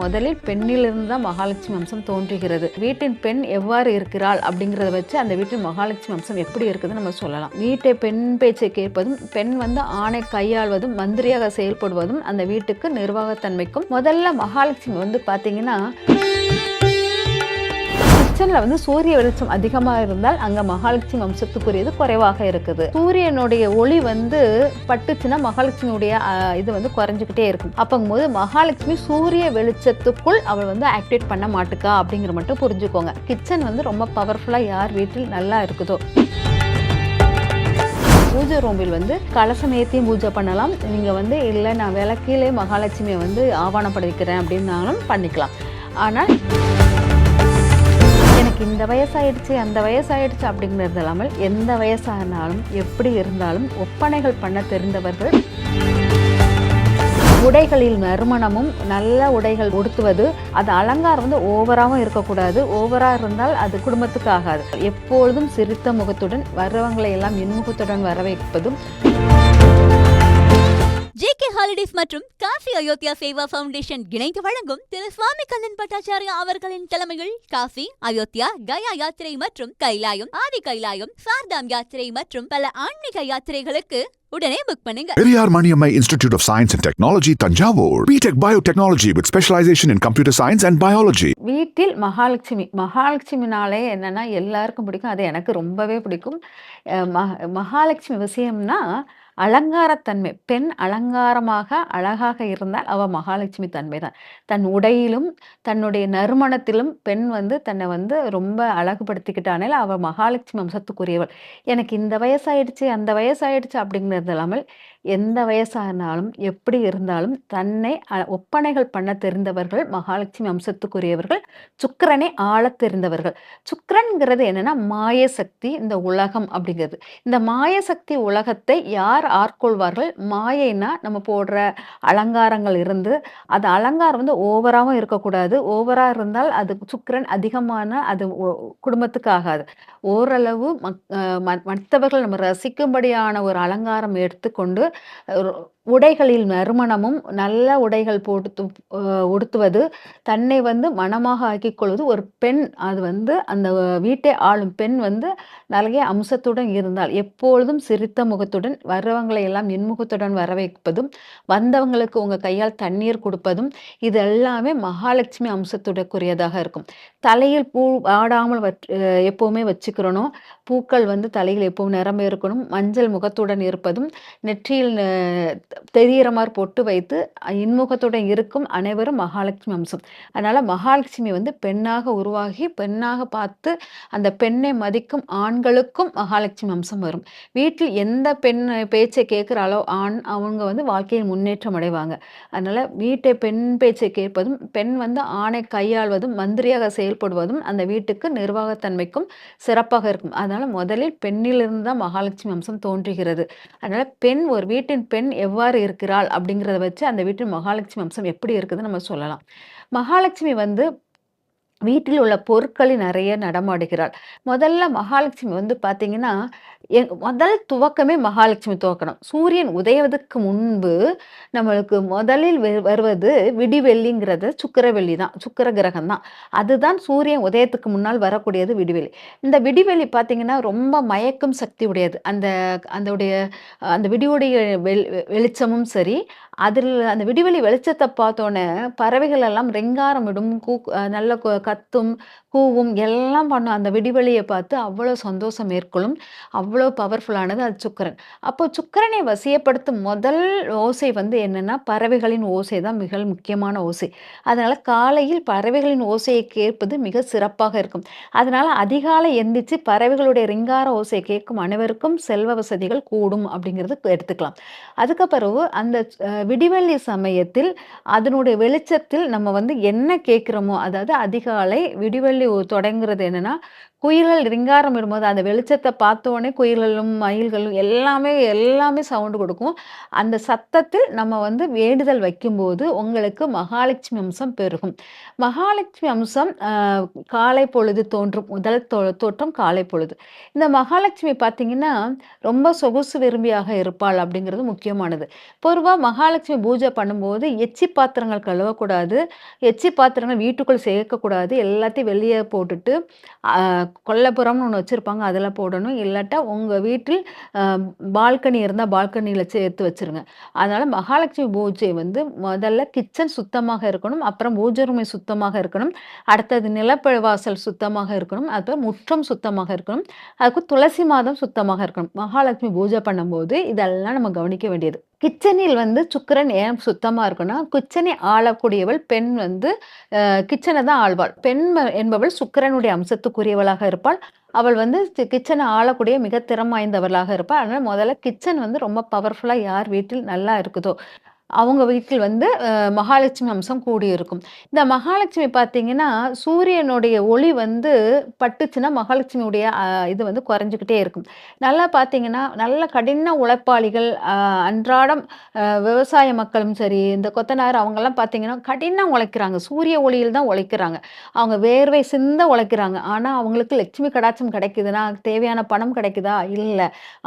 முதலில் பெண்ணிலிருந்து தான் மகாலட்சுமி அம்சம் தோன்றுகிறது. வீட்டின் பெண் எவ்வாறு இருக்கிறாள் அப்படிங்கிறத வச்சு அந்த வீட்டின் மகாலட்சுமி அம்சம் எப்படி இருக்குதுன்னு நம்ம சொல்லலாம். வீட்டை பெண் பேச்சை கேட்பதும், பெண் ஆணை கையாள்வதும், மந்திரியாக செயல்படுவதும் அந்த வீட்டுக்கு நிர்வாகத்தன்மைக்கும். முதல்ல மகாலட்சுமி பார்த்தீங்கன்னா, கிச்சனில் சூரிய வெளிச்சம் அதிகமாக இருந்தால் அங்கே மகாலட்சுமி அம்சத்துக்குரியது குறைவாக இருக்குது. சூரியனுடைய ஒளி பட்டுச்சுன்னா மகாலட்சுமியுடைய இது குறைஞ்சிக்கிட்டே இருக்கும். அப்போங்கும்போது மகாலட்சுமி சூரிய வெளிச்சத்துக்குள் அவள் ஆக்டிவேட் பண்ண மாட்டுக்கா அப்படிங்கிற மட்டும் புரிஞ்சுக்கோங்க. கிச்சன் ரொம்ப பவர்ஃபுல்லாக யார் வீட்டில் நல்லா இருக்குதோ. பூஜை ரூமில் கலசம் ஏற்றியும் பூஜை பண்ணலாம். நீங்கள் இல்லை நான் விளக்கிலே மகாலட்சுமியை ஆவணப்படுத்திக்கிறேன் அப்படின்னாலும் பண்ணிக்கலாம். ஆனால் எனக்கு இந்த வயசாயிடுச்சு அந்த வயசாயிடுச்சு அப்படிங்கிறது இல்லாமல் எந்த வயசானாலும் எப்படி இருந்தாலும் ஒப்பனைகள் பண்ண தெரிந்தவர்கள். உடைகளில் நறுமணமும் நல்ல உடைகள் உடுத்துவது, அது அலங்காரம் ஓவராகவும் இருக்கக்கூடாது. ஓவராக இருந்தால் அது குடும்பத்துக்கு ஆகாது. எப்பொழுதும் சிரித்த முகத்துடன் வர்றவங்களை எல்லாம் இன்முகத்துடன் வரவேற்பதும். JK ஹாலிடேஸ் மற்றும் காசி அயோத்தியா சேவா ஃபவுண்டேஷன் இணைந்து வழங்கும் திரு சுவாமி கண்ணன் பட்டாச்சாரியா அவர்களின் தலைமையில் காசி, அயோத்தியா, கயா யாத்திரை மற்றும் கைலாயம், ஆதி கைலாயம், சார்தாம் யாத்திரை மற்றும் பல ஆன்மீக யாத்திரைகளுக்கு உடனே புக் பண்ணுங்க. Periyar Maniammai institute of science and technology, Thanjavur. BTech biotechnology with specialization in computer science and biology. வீட்டில் மகாலட்சுமினாலே என்னன்னா எல்லாருக்கும் பிடிக்கும். அது எனக்கு ரொம்பவே பிடிக்கும். மகாலட்சுமி விஷயம்னா அலங்காரத்தன்மை. பெண் அலங்காரமாக அழகாக இருந்தால் அவள் மகாலட்சுமி தன்மை தான். தன் உடையிலும் தன்னுடைய நறுமணத்திலும் பெண் தன்னை ரொம்ப அழகுபடுத்திக்கிட்டானே அவள் மகாலட்சுமி அம்சத்துக்குரியவள். எனக்கு இந்த வயசாயிடுச்சு அந்த வயசாயிடுச்சு அப்படிங்கிறது இல்லாமல் எந்த வயசானாலும் எப்படி இருந்தாலும் தன்னை ஒப்பனைகள் பண்ண தெரிந்தவர்கள் மகாலட்சுமி அம்சத்துக்குரியவர்கள். சுக்கிரனை ஆள தெரிந்தவர்கள். சுக்கிரன்கிறது என்னன்னா மாயசக்தி, இந்த உலகம் அப்படிங்கிறது. இந்த மாயசக்தி உலகத்தை யார் ஆட்கொள்வார்கள்? மாயைனா நம்ம போடுற அலங்காரங்கள் இருந்து, அது அலங்காரம் ஓவராகவும் இருக்கக்கூடாது. ஓவராக இருந்தால் அது சுக்கிரன் அதிகமான அது குடும்பத்துக்கு ஆகாது. ஓரளவு மற்றவர்கள் நம்ம ரசிக்கும்படியான ஒரு அலங்காரம் எடுத்துக்கொண்டு உடைகளில் நறுமணமும் நல்ல உடைகள் போட்டு உடுத்துவது, தன்னை மனமாக ஆக்கிக் கொள்வது. ஒரு பெண் அது அந்த வீட்டை ஆளும் பெண் நிறைய அம்சத்துடன் இருந்தால் எப்பொழுதும் சிரித்த முகத்துடன் வர்றவங்களை எல்லாம் இன்முகத்துடன் வரவேற்பதும், வந்தவங்களுக்கு உங்கள் கையால் தண்ணீர் கொடுப்பதும், இது எல்லாமே மகாலட்சுமி அம்சத்துடக்குரியதாக இருக்கும். தலையில் பூ ஆடாமல் எப்போவுமே வச்சுக்கிறணும். பூக்கள் தலையில் எப்பவும் நிரம்ப இருக்கணும். மஞ்சள் முகத்துடன் இருப்பதும், நெற்றியில் தெரிகிற மாதிரி பொட்டு வைத்து இன்முகத்துடன் இருக்கும் அனைவரும் மகாலட்சுமி அம்சம். அதனால் மகாலட்சுமி பெண்ணாக உருவாகி பெண்ணாக பார்த்து அந்த பெண்ணை மதிக்கும் ஆண்களுக்கும் மகாலட்சுமி அம்சம் வரும். வீட்டில் எந்த பெண் பேச்சை கேட்குறாலோ அவங்க வாழ்க்கையில் முன்னேற்றம் அடைவாங்க. அதனால் வீட்டை பெண் பேச்சை கேட்பதும், பெண் ஆணை கையாள்வதும், மந்திரியாக செயல்படுவதும் அந்த வீட்டுக்கு நிர்வாகத்தன்மைக்கும் சிறப்பாக இருக்கும். அதனால் முதலில் பெண்ணிலிருந்து தான் மகாலட்சுமி அம்சம் தோன்றுகிறது. அதனால் ஒரு வீட்டின் பெண் எவ்வாறு இருக்கிறாள் அப்படிங்கிறத வச்சு அந்த வீட்டின் மகாலட்சுமி அம்சம் எப்படி இருக்குதுன்னு நம்ம சொல்லலாம். மகாலட்சுமி வீட்டில் உள்ள பொருட்களில் நிறைய நடமாடுகிறாள். முதல்ல மகாலட்சுமி பார்த்தீங்கன்னா, முதல் துவக்கமே மகாலட்சுமி துவக்கணும். சூரியன் உதயவதற்கு முன்பு நம்மளுக்கு முதலில் வருவது விடிவெள்ளிங்கிறது சுக்கிரவெள்ளி தான், சுக்கிர கிரகம் தான். அதுதான் சூரியன் உதயத்துக்கு முன்னால் வரக்கூடியது விடிவெள்ளி. இந்த விடிவெள்ளி பார்த்தீங்கன்னா ரொம்ப மயக்கும் சக்தி உடையது. அந்த விடியுடைய வெளிச்சமும் சரி, அதில் அந்த விடிவெளி வெளிச்சத்தை பார்த்தோன்னே பறவைகள் எல்லாம் ரெங்காரம் விடும், நல்ல கத்தும் கூவும் எல்லாம் பண்ணும். அந்த விடிவெளியை பார்த்து அவ்வளோ சந்தோஷம் மேற்கொள்ளும். அவ்வளோ பவர்ஃபுல்லானது அது சுக்கிரன். அப்போ சுக்கிரனை வசியப்படுத்தும் முதல் ஓசை என்னென்னா பறவைகளின் ஓசை தான் மிக முக்கியமான ஓசை. அதனால் காலையில் பறவைகளின் ஓசையை கேட்பது மிக சிறப்பாக இருக்கும். அதனால் அதிகாலை எந்திரிச்சு பறவைகளுடைய ரிங்கார ஓசையை கேட்கும் அனைவருக்கும் செல்வ வசதிகள் கூடும் அப்படிங்கிறது எடுத்துக்கலாம். அதுக்கப்புறம் அந்த விடிவெள்ளி சமயத்தில் அதனுடைய வெளிச்சத்தில் நம்ம என்ன கேட்குறோமோ, அதாவது அதிகாலை விடிவெள்ளி தொடங்குறது என்னன்னா குயில்கள் ரிங்காரம் இடும்போது அந்த வெளிச்சத்த பார்த்த உடனே குயில்களும், மயில்களும் எல்லாமே சவுண்ட் குடுக்கும். அந்த சத்தத்தில் நம்ம வந்து வேண்டுதல் வைக்கும்போது, உங்களுக்கு மகாலட்சுமி அம்சம் பெருகும். மகாலட்சுமி அம்சம் காலை பொழுது தோன்றும். முதல் தோற்றம் காலை பொழுது. இந்த மகாலட்சுமி பார்த்தீங்கன்னா, ரொம்ப சொகுசு விரும்பியாக இருப்பாள் அப்படிங்கிறது முக்கியமானது. பொதுவா மகாலட்சுமி பூஜை பண்ணும்போது, எச்சி பாத்திரங்கள் கழுவக்கூடாது. எச்சி பாத்திரங்கள் வீட்டுக்குள் சேர்க்கக்கூடாது. எல்லாத்தையும் வெளிய போட்டுட்டு, அ கொல்லைப்புறம்னு ஒண்ணு வச்சிருப்பாங்க. அதில போடணும். இல்லாட்டா உங்க வீட்டில் அ பால்கனி இருந்தா பால்கனியில சேர்த்து வச்சுருங்க. அதனால மகாலட்சுமி பூஜை வந்து முதல்ல கிச்சன் சுத்தமாக இருக்கணும். அப்புறம் பூஜை ரூமை சுத்தமாக இருக்கணும். அடுத்தது நிலப்பழுவாசல் சுத்தமாக இருக்கணும். அப்புறம் முற்றம் சுத்தமாக இருக்கணும். அதுக்கு துளசி மாடம் சுத்தமாக இருக்கணும். மகாலட்சுமி பூஜை பண்ணும்போது இதெல்லாம் நம்ம கவனிக்க வேண்டியது. கிச்சனில் வந்து சுக்கிரன் ஏன் சுத்தமா இருக்குன்னா, கிச்சனை ஆளக்கூடியவள் பெண் வந்து கிச்சன தான் ஆள்வாள். பெண் என்பவள் சுக்கிரனுடைய அம்சத்துக்குரியவளாக இருப்பாள். அவள் வந்து கிச்சன ஆளக்கூடிய மிக திறம் வாய்ந்தவளாக இருப்பாள். அதனால முதல்ல கிச்சன் வந்து ரொம்ப பவர்ஃபுல்லா யார் வீட்டில் நல்லா இருக்குதோ, அவங்க வீட்டில் வந்து மகாலட்சுமி அம்சம் கூடியிருக்கும். இந்த மகாலட்சுமி பார்த்தீங்கன்னா, சூரியனுடைய ஒளி வந்து பட்டுச்சுன்னா, மகாலட்சுமியுடைய இது வந்து குறைஞ்சுக்கிட்டே இருக்கும். நல்லா பார்த்தீங்கன்னா, நல்ல கடின உழைப்பாளிகள் அன்றாடம் விவசாய மக்களும் சரி, இந்த கொத்தனார் அவங்கலாம் பார்த்தீங்கன்னா, கடினம் உழைக்கிறாங்க. சூரிய ஒளியில் தான் உழைக்கிறாங்க. அவங்க வேர்வை சிந்த உழைக்கிறாங்க. ஆனா, அவங்களுக்கு லட்சுமி கடாட்சம் கிடைக்குதுன்னா, தேவையான பணம் கிடைக்குதா? இல்ல.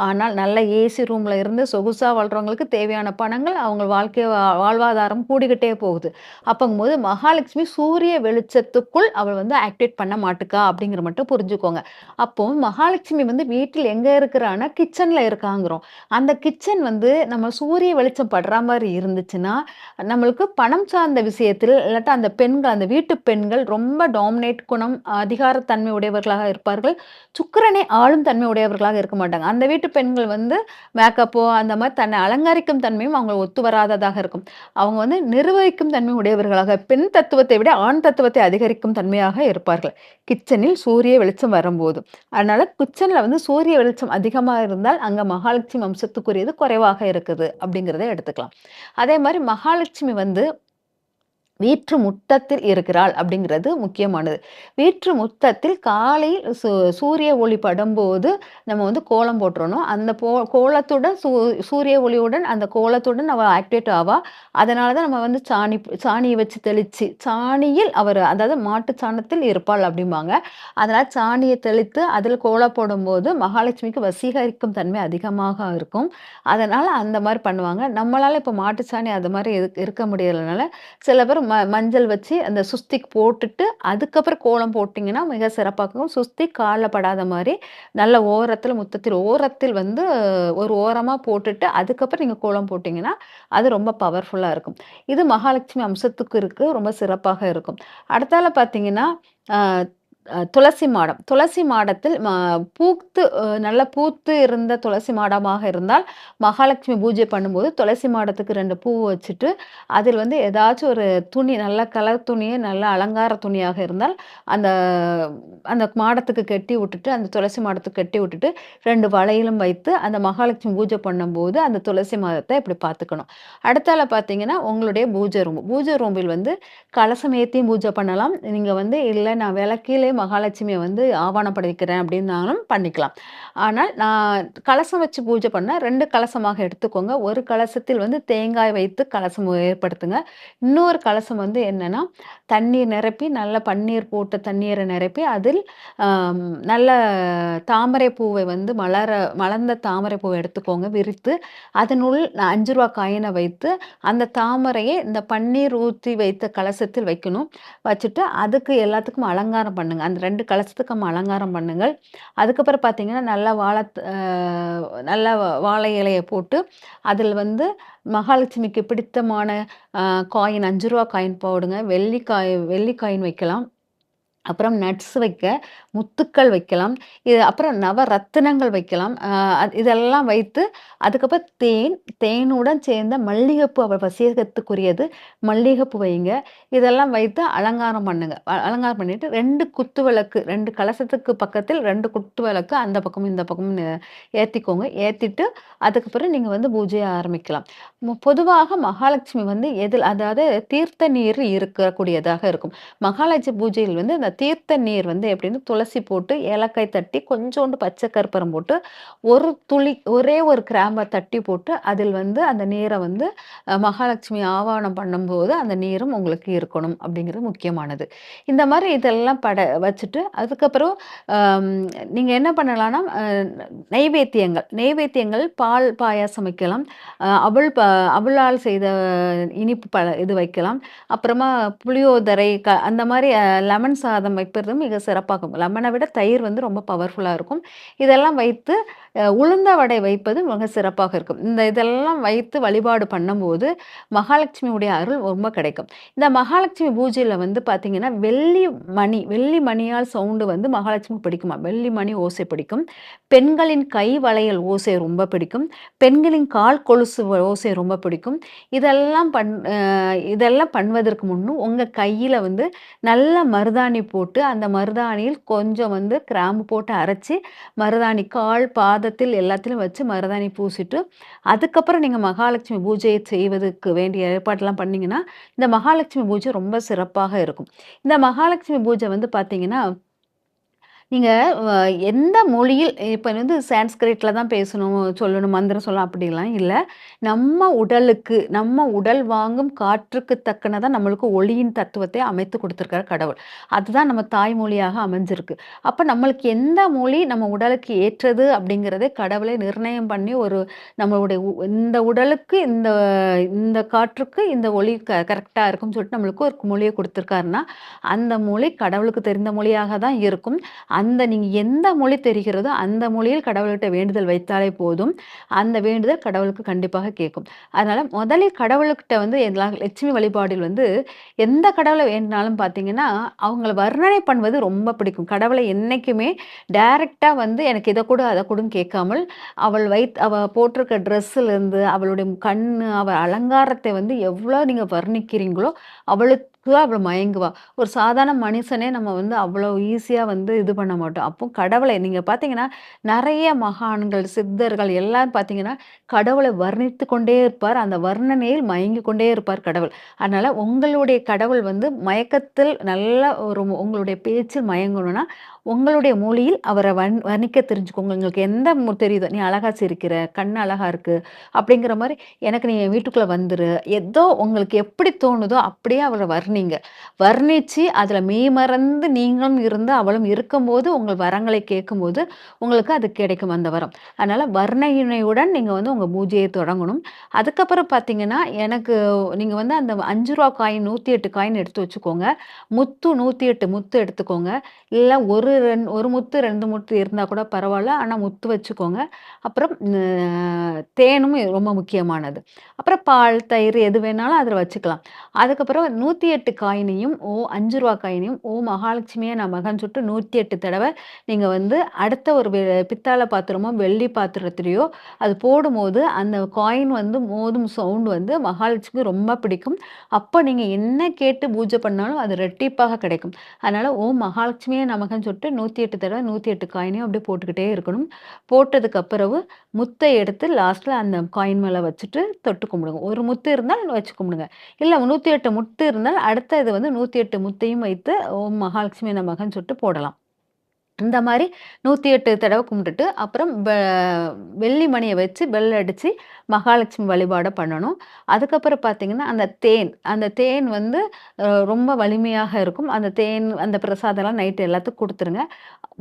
ஆனால் நல்ல ஏசி ரூம்ல இருந்து சொகுசா வாழ்றவங்களுக்கு தேவையான பணங்கள் அவங்க வாழ்வாதாரம் கூடிக்கிட்டே போகுது. அப்பங்கும்போது மகாலட்சுமி சூரிய வெளிச்சத்துக்குள் அவள் வந்து ஆக்டிவேட் பண்ண மாட்டுக்கா அப்படிங்கிற மட்டும் புரிஞ்சுக்கோங்க. அப்போ மகாலட்சுமி வந்து வீட்டில் எங்க இருக்கிறான்னா, கிச்சன்ல இருக்காங்கிறோம். அந்த கிச்சன் வந்து நம்ம சூரிய வெளிச்சம் படுற மாரி இருந்துச்சுன்னா, நம்மளுக்கு பணம் சார்ந்த விஷயத்தில் இல்லாட்டா அந்த பெண்கள் அந்த வீட்டு பெண்கள் ரொம்ப டாமினேட் குணம், அதிகாரத்தன்மை உடையவர்களாக இருப்பார்கள். சுக்கிரனை ஆளும் தன்மை உடையவர்களாக இருக்க மாட்டாங்க. அந்த வீட்டு பெண்கள் வந்து மேக்கப்போ அந்த மாரி தன்னை அலங்கரிக்கும் தன்மையும் அவங்க ஒத்து வராததாக இருக்கும். அவங்க வந்து நிர்வகிக்கும் தன்மை உடையவர்களாக பெண் தத்துவத்தை விட ஆண் தத்துவத்தை அதிகரிக்கும் தன்மையாக இருப்பார்கள். கிச்சனில் சூரிய வெளிச்சம் வரும்போது. அதனால கிச்சன்ல வந்து சூரிய வெளிச்சம் அதிகமா இருந்தால் அங்க மகாலட்சுமி அம்சத்துக்குரியது குறைவாக இருக்குது அப்படிங்கிறத எடுத்துக்கலாம். அதே மாரி மகாலட்சுமி வந்து வீற்று முற்றத்தில் இருக்கிறாள் அப்படிங்கிறது முக்கியமானது. வீற்று முற்றத்தில் காலையில் சூரிய ஒளி படும்போது நம்ம வந்து கோலம் போட்டுறணும். அந்த கோலத்துடன் சூரிய ஒளியுடன் அந்த கோலத்துடன் அவ ஆக்டிவேட் ஆவா. அதனால தான் நம்ம வந்து சாணிய வச்சு தெளிச்சு, சாணியில் அதாவது மாட்டு சாணத்தில் இருப்பாள் அப்படிம்பாங்க. அதனால சாணிய தெளித்து அதில் கோலம் போடும்போது மகாலட்சுமிக்கு வசீகரிக்கும் தன்மை அதிகமாக இருக்கும். அதனால அந்த மாரி பண்ணுவாங்க. நம்மளால இப்ப மாட்டு சாணி அது மாரி இருக்க முடியலனால, சில பேர் மஞ்சள் வச்சு அந்த சுஸ்திக் போட்டுட்டு, அதுக்கப்புறம் கோலம் போட்டீங்கன்னா மிக சிறப்பா இருக்கும். சுஸ்திக் கால்ல படாத மாரி, நல்ல ஓரத்தில முத்தத்தில் ஓரத்தில் வந்து ஒரு ஓரமா போட்டுட்டு, அதுக்கப்புறம் நீங்க கோலம் போட்டீங்கன்னா, அது ரொம்ப பவர்ஃபுல்லா இருக்கும். இது மகாலட்சுமி அம்சத்துக்கு இருக்கு. ரொம்ப சிறப்பாக இருக்கும். அடுத்தால பார்த்தீங்கன்னா, அ துளசி மாடம். துளசி மாடத்தில் நல்லா பூத்து இருந்த துளசி மாடமாக இருந்தால், மகாலட்சுமி பூஜை பண்ணும்போது துளசி மாடத்துக்கு 2 பூ வச்சுட்டு, அதில் வந்து ஏதாச்சும் ஒரு துணி நல்ல கலர் துணியே நல்ல அலங்கார துணியாக இருந்தால், அந்த அந்த மாடத்துக்கு கட்டி விட்டுட்டு, அந்த துளசி மாடத்துக்கு கட்டி விட்டுட்டு, 2 வளையலும் வைத்து, அந்த மகாலட்சுமி பூஜை பண்ணும்போது, அந்த துளசி மாடத்த இப்படி பார்த்துக்கணும். அடுத்தால பார்த்தீங்கன்னா, உங்களுடைய பூஜை ரூம். பூஜை ரூமில் வந்து கலசம் ஏத்தியும் பூஜை பண்ணலாம். நீங்க வந்து இல்ல நான் விளக்கிலே மகாலட்சுமிய வந்து ஆவானப்படுத்திக்கிறேன் அப்படின்னாலும் பண்ணிக்கலாம். ஆனால் நான் கலசம் வச்சு பூஜை பண்ணா 2 கலசமாக எடுத்துக்கோங்க. ஒரு கலசத்தில் வந்து தேங்காய் வைத்து கலசம் ஏற்படுத்துங்க. இன்னொரு கலசம் வந்து என்னன்னா, தண்ணீர் நிரப்பி நல்ல பன்னீர் போட்ட தண்ணீரை நிரப்பி அதில் நல்ல தாமரை பூவை வந்து மலர்ந்த தாமரை பூவை எடுத்துக்கோங்க விரித்து, அதனுள் ரூ. 5 காயின வைத்து, அந்த தாமரையை இந்த பன்னீர் ஊத்தி வைத்த கலசத்தில் வைக்கணும். வச்சுட்டு அதுக்கு எல்லாத்துக்கும் அலங்காரம் பண்ணுங்க. அந்த 2 கலசத்துக்கும் அலங்காரம் பண்ணுங்கள். அதுக்கப்புறம் பார்த்தீங்கன்னா, நல்ல வாழை இலைய போட்டு, அதில் வந்து மகாலட்சுமிக்கு பிடித்தமான காயின் ரூ. 5 காயின் போடுங்க. வெள்ளி காயின் வைக்கலாம். அப்புறம் நட்ஸ் வைக்க, முத்துக்கள் வைக்கலாம். அப்புறம் நவரத்தினங்கள் வைக்கலாம். இதெல்லாம் வைத்து, அதுக்கப்புறம் தேனுடன் சேர்ந்த மல்லிகைப்பூ அவள் வசீகரத்துக்குரியது. மல்லிகைப்பூ வைங்க. இதெல்லாம் வைத்து அலங்காரம் பண்ணுங்க. அலங்காரம் பண்ணிட்டு 2 குத்து விளக்கு 2 கலசத்துக்கு பக்கத்தில் 2 குத்து விளக்கு அந்த பக்கமும், இந்த பக்கமும் ஏத்திக்கோங்க. ஏத்திட்டு, அதுக்கப்புறம் நீங்க வந்து பூஜைய ஆரம்பிக்கலாம். பொதுவாக மகாலட்சுமி வந்து அதாவது தீர்த்த நீர் இருக்கக்கூடியதாக இருக்கும். மகாலட்சுமி பூஜையில் வந்து இந்த தீர்த்த நீர் வந்து எப்படின்னா துளசி போட்டு, ஏலக்காய் தட்டி, கொஞ்சோண்டு பச்சை கற்பூரம் போட்டு, ஒரு துளி ஒரே ஒரு கிராம்ப தட்டி போட்டு, அதில் வந்து அந்த நீரை வந்து மகாலட்சுமி ஆவாகனம் பண்ணும்போது அந்த நீரும் உங்களுக்கு இருக்கணும் அப்படிங்கிறது முக்கியமானது. இந்த மாதிரி இதெல்லாம் வச்சுட்டு அதுக்கப்புறம் நீங்க என்ன பண்ணலாம்னா, நெய்வேத்தியங்கள் நெய்வேத்தியங்கள் பால் பாயாசம் வைக்கலாம். அவலால் செய்த இனிப்பு இது வைக்கலாம். அப்புறமா புளியோதரை அந்த மாரி லெமன் சாதம் வைப்பது மிக சிறப்பாகும். லெமனை விட தயிர் வந்து ரொம்ப பவர்ஃபுல்லா இருக்கும். இதெல்லாம் வைத்து உளுந்த வடை வைப்பது மிக சிறப்பாக இருக்கும். இதெல்லாம் வைத்து வழிபாடு பண்ணும்போது மகாலட்சுமியுடைய அருள் ரொம்ப கிடைக்கும். இந்த மகாலட்சுமி பூஜையில வந்து பார்த்தீங்கன்னா, வெள்ளி மணியால் சவுண்டு வந்து மகாலட்சுமிக்கு பிடிக்குமாம். வெள்ளி மணி ஓசை பிடிக்கும். பெண்களின் கை வளையல் ஓசை ரொம்ப பிடிக்கும். பெண்களின் கால் கொலுசு ஓசை ரொம்ப பிடிக்கும். இதெல்லாம் பண்ணுவதற்கு முன்னும் உங்க கையில வந்து நல்ல மருதாணி போட்டு, அந்த மருதாணியில் கொஞ்சம் வந்து கிராம்பு போட்டு அரைச்சு, மருதாணி கால், பாதத்தில் எல்லாத்திலும் வச்சு மருதாணி பூசிட்டு, அதுக்கப்புறம் நீங்க மகாலட்சுமி பூஜையை செய்வதற்கு வேண்டிய ஏற்பாடெல்லாம் பண்ணீங்கன்னா, இந்த மகாலட்சுமி பூஜை ரொம்ப சிறப்பாக இருக்கும். இந்த மகாலட்சுமி பூஜை வந்து பார்த்தீங்கன்னா, நீங்க வ எந்த மொழியில் இப்ப வந்து சான்ஸ்கிரிட்ல தான் பேசணும், சொல்லணும், மந்திரம் சொல்லணும் அப்படிலாம் இல்ல. நம்ம உடல் வாங்கும் காற்றுக்கு தக்கன தான் நம்மளுக்கு ஒளியின் தத்துவத்தை அமைத்து குடுத்திருக்கார் கடவுள். அதுதான் நம்ம தாய்மொழியாக அமைஞ்சிருக்கு. அப்ப நம்மளுக்கு எந்த மொழி நம்ம உடலுக்கு ஏற்றது அப்படிங்கிறதை கடவுளே நிர்ணயம் பண்ணி நம்மளுடைய இந்த உடலுக்கு இந்த காற்றுக்கு இந்த ஒளி கரெக்ட்டா இருக்கும்னு சொல்லிட்டு நம்மளுக்கு ஒரு மொழிய குடுத்திருக்காருன்னா, அந்த மொழி கடவுளுக்கு தெரிந்த மொழியாக தான் இருக்கும். நீங்க எந்த மொழி தெரிகிறதோ, அந்த மொழியில் கடவுள்கிட்ட வேண்டுதல் வைத்தாலே போதும். அந்த வேண்டுதல் கடவுளுக்கு கண்டிப்பாக கேட்கும். அதனால முதலில் கடவுள்கிட்ட வந்து லட்சுமி வழிபாடில் வந்து எந்த கடவுள வேண்டுனாலும் பார்த்தீங்கன்னா, அவங்கள வர்ணனை பண்ணுவது ரொம்ப பிடிக்கும். கடவுளை என்னைக்குமே டைரக்ட்டா வந்து எனக்கு இத குடு, அத குடுன்னு கேட்காமல், அவ போட்டிருக்க ட்ரெஸ்ஸுலேருந்து, அவளுடைய கண்ணு, அவ அலங்காரத்தை வந்து எவ்வளோ நீங்க வர்ணிக்கிறீங்களோ, அவளுக்கு அவள் மயங்குவா. ஒரு சாதாரண மனுஷனே நம்ம வந்து அவ்வளோ ஈஸியா வந்து இது பண்ண மாட்டோம். அப்போ கடவுளை நீங்க பார்த்தீங்கன்னா, நெறைய மகான்கள், சித்தர்கள் எல்லாரும் பார்த்தீங்கன்னா, கடவுளை வர்ணித்துக் கொண்டே இருப்பார். அந்த வர்ணனையில் மயங்கிக் கொண்டே இருப்பார் கடவுள். அதனால உங்களுடைய கடவுள் வந்து மயக்கத்தில் நல்ல உங்களுடைய பேச்சில் மயங்கணும்னா, உங்களுடைய மொழியில் அவர வர்ணிக்க தெரிஞ்சுக்கோங்க. உங்களுக்கு எந்த தெரியுதோ, "நீ அழகா சிரிக்கிற, கண் அழகா இருக்கு" அப்படிங்கிற மாரி, "எனக்கு நீ என் வீட்டுக்குள்ள வந்துரு." ஏதோ உங்களுக்கு எப்படி தோணுதோ அப்படியே அவர வர்ணிங்க. வர்ணிச்சு அதில மெய்மறந்து நீங்களும் இருந்து அவளும் இருக்கும்போது, உங்கள் வரங்களை கேட்கும்போது, உங்களுக்கு அது கிடைக்கும் அந்த வரம். அதனால வர்ணனையுடன் நீங்க வந்து உங்க பூஜைய தொடங்கணும். அதுக்கப்புறம் பார்த்தீங்கன்னா, நீங்க வந்து அந்த ரூ. 5 காயின் 108 காயின் எடுத்து வச்சுக்கோங்க. முத்து 108 முத்து எடுத்துக்கோங்க. இல்ல 1 முத்து 2 முத்து இருந்தா கூட பரவால்ல. ஆனா முத்து வச்சுக்கோங்க. அப்புறம் தேனும் ரொம்ப முக்கியமானது. அப்புறம் பால், தயிர் எது வேணாலும் அதில வச்சுக்கலாம். அதுக்கப்புறம் 108 காயினையும் ரூ. 5 காயினையும் ஓம் மகாலட்சுமியே நமகன்னு சொல்லிட்டு 108 தடவ நீங்க வந்து அடுத்த ஒரு பித்தள பாத்திரமோ, வெள்ளி பாத்திரத்திலயோ அது போடும்போது அந்த காயின் வந்து மோதும் சவுண்ட் வந்து மகாலட்சுமிக்கு ரொம்ப பிடிக்கும். அப்ப நீங்க என்ன கேட்டு பூஜை பண்ணாலும் அது ரெட்டிப்பாக கிடைக்கும். அதனால ஓம் மகாலட்சுமியே நமகன்னு சொல்லிட்டு 108 தடவ 108 காயினையும் அப்படியே போட்டுக்கிட்டே இருக்கணும். போட்டதுக்கு அப்புறவு முத்தை எடுத்து லாஸ்ட்ல அந்த காயின் மேல வச்சுட்டு தொட்டு கும்பிடுங்க. ஒரு முத்து இருந்தால் வச்சு கும்பிடுங்க. இல்ல 108 முத்து இருந்தால் அடுத்த இது வந்து 108 முத்தையும் வைத்து ஓம் மகாலட்சுமி நமகன்னு சொல்லிட்டு போடலாம். இந்த மாரி 108 தடவ கும்பிட்டுட்டு, அப்புறம் வெள்ளி மணிய வச்சு பெல் அடிச்சு மகாலட்சுமி வழிபாட பண்ணணும். அதுக்கப்புறம் பார்த்தீங்கன்னா, அந்த தேன் வந்து ரொம்ப வலிமையாக இருக்கும். அந்த பிரசாதம்லாம் நைட்டு எல்லாத்துக்கும் குடுத்துருங்க.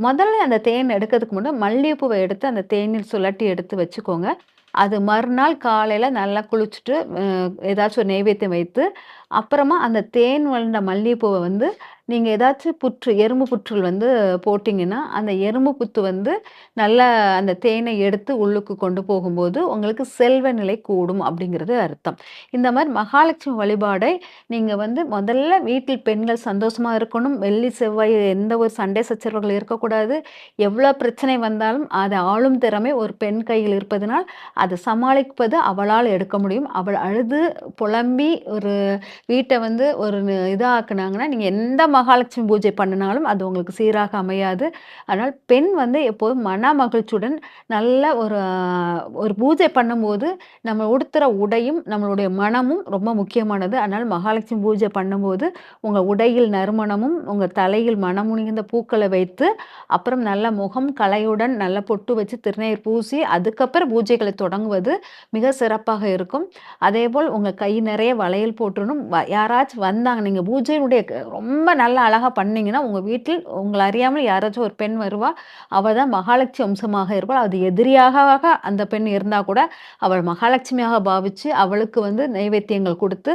முதல்ல அந்த தேன் எடுக்கிறதுக்கு முன்னாடி மல்லிகைப்பூவ எடுத்து அந்த தேனில் சுழட்டி எடுத்து வச்சுக்கோங்க. அது மறுநாள் காலையில நல்லா குளிச்சுட்டு, ஏதாச்சும் ஒரு நெய்வேத்தியம் வைத்து, அப்புறமா அந்த தேன் வளர்ந்த மல்லிகைப்பூவ வந்து நீங்க ஏதாச்சும் எறும்பு புற்றில் வந்து போட்டீங்கன்னா, அந்த எறும்பு புத்து வந்து நல்லா அந்த தேனை எடுத்து உள்ளுக்கு கொண்டு போகும்போது, உங்களுக்கு செல்வ நிலை கூடும் அப்படிங்கிறது அர்த்தம். இந்த மாரி மகாலட்சுமி வழிபாடை நீங்க வந்து முதல்ல வீட்டில் பெண்கள் சந்தோஷமா இருக்கணும். வெள்ளி, செவ்வாய் எந்த ஒரு சண்டை சச்சரவுகள் இருக்கக்கூடாது. எவ்வளோ பிரச்சனை வந்தாலும் அதை ஆளும் திறமை ஒரு பெண் கையில் இருப்பதனால், அதை சமாளிப்பது அவளால் எடுக்க முடியும். அவள் அழுது புலம்பி ஒரு வீட்ட வந்து ஒரு இதா ஆக்குனாங்கன்னா, நீங்க எந்த மகாலட்சுமி பூஜை பண்ணினாலும் அது உங்களுக்கு சீராக அமையாது. அதனால் பெண் வந்து எப்போதும் மன மகிழ்ச்சியுடன் நல்ல ஒரு பூஜை பண்ணும்போது நம்ம உடுத்துற உடையும், நம்மளுடைய மனமும் ரொம்ப முக்கியமானது. அதனால மகாலட்சுமி பூஜை பண்ணும்போது உங்க உடையில் நறுமணமும், உங்க தலையில் மணமுனிந்த பூக்கள வைத்து, அப்புறம் நல்ல முகம் களையுடன் நல்ல பொட்டு வச்சு திருநீர் பூசி, அதுக்கப்புறம் பூஜைகளை தொடங்குவது மிக சிறப்பாக இருக்கும். அதேபோல் உங்க கை நிறைய வளையல் போட்டுறணும். யாராச்சும் வந்தாங்க நீங்க பூஜையினுடைய ரொம்ப நல்லா அழகா பண்ணீங்கன்னா, உங்க வீட்டில் உங்கள அறியாமல் யாராச்சும் ஒரு பெண் வருவா. அவ தான் மகாலட்சுமி அம்சமாக இருப்பாள். அது எதிரியாக அந்த பெண் இருந்தா கூட, அவள் மகாலட்சுமியாக பாவிச்சு, அவளுக்கு வந்து நைவேத்தியங்கள் குடுத்து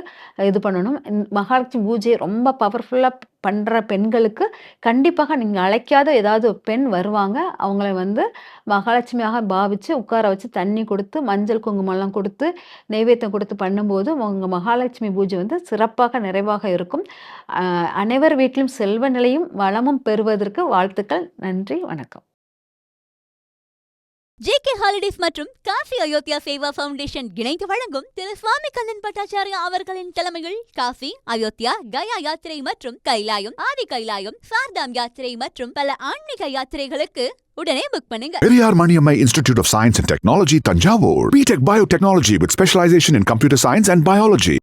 இது பண்ணணும். மகாலட்சுமி பூஜையை ரொம்ப பவர்ஃபுல்லா பண்ற பெண்களுக்கு கண்டிப்பாக நீங்க அழைக்காத ஏதாவது ஒரு பெண் வருவாங்க. அவங்கள வந்து மகாலட்சுமியாக பாவிச்சு, உட்கார வச்சு தண்ணி குடுத்து, மஞ்சள் குங்குமம்லாம் குடுத்து, நெய்வேத்தியம் குடுத்து பண்ணும்போது, உங்க மகாலட்சுமி பூஜை வந்து சிறப்பாக நிறைவாக இருக்கும். அனைவர் வீட்டிலும் செல்வ நிலையும், வளமும் பெறுவதற்கு வாழ்த்துக்கள். நன்றி, வணக்கம். ஜேகே ஹாலிடேஸ் மற்றும் காசி அயோத்தியா சேவா ஃபவுண்டேஷன் இணைந்து வழங்கும் திரு சுவாமி கண்ணன் பட்டாச்சாரியா அவர்களின் தலைமையில் காசி, அயோத்தியா, கயா யாத்திரை மற்றும் கைலாயம், ஆதி கைலாயம், சார்தாம் யாத்திரை மற்றும் பல ஆன்மீக யாத்திரைகளுக்கு உடனே புக் பண்ணுங்க. Periyar Maniammai Institute of Science and Technology, Tanjavur. BTech Biotechnology with specialization in computer science and biology.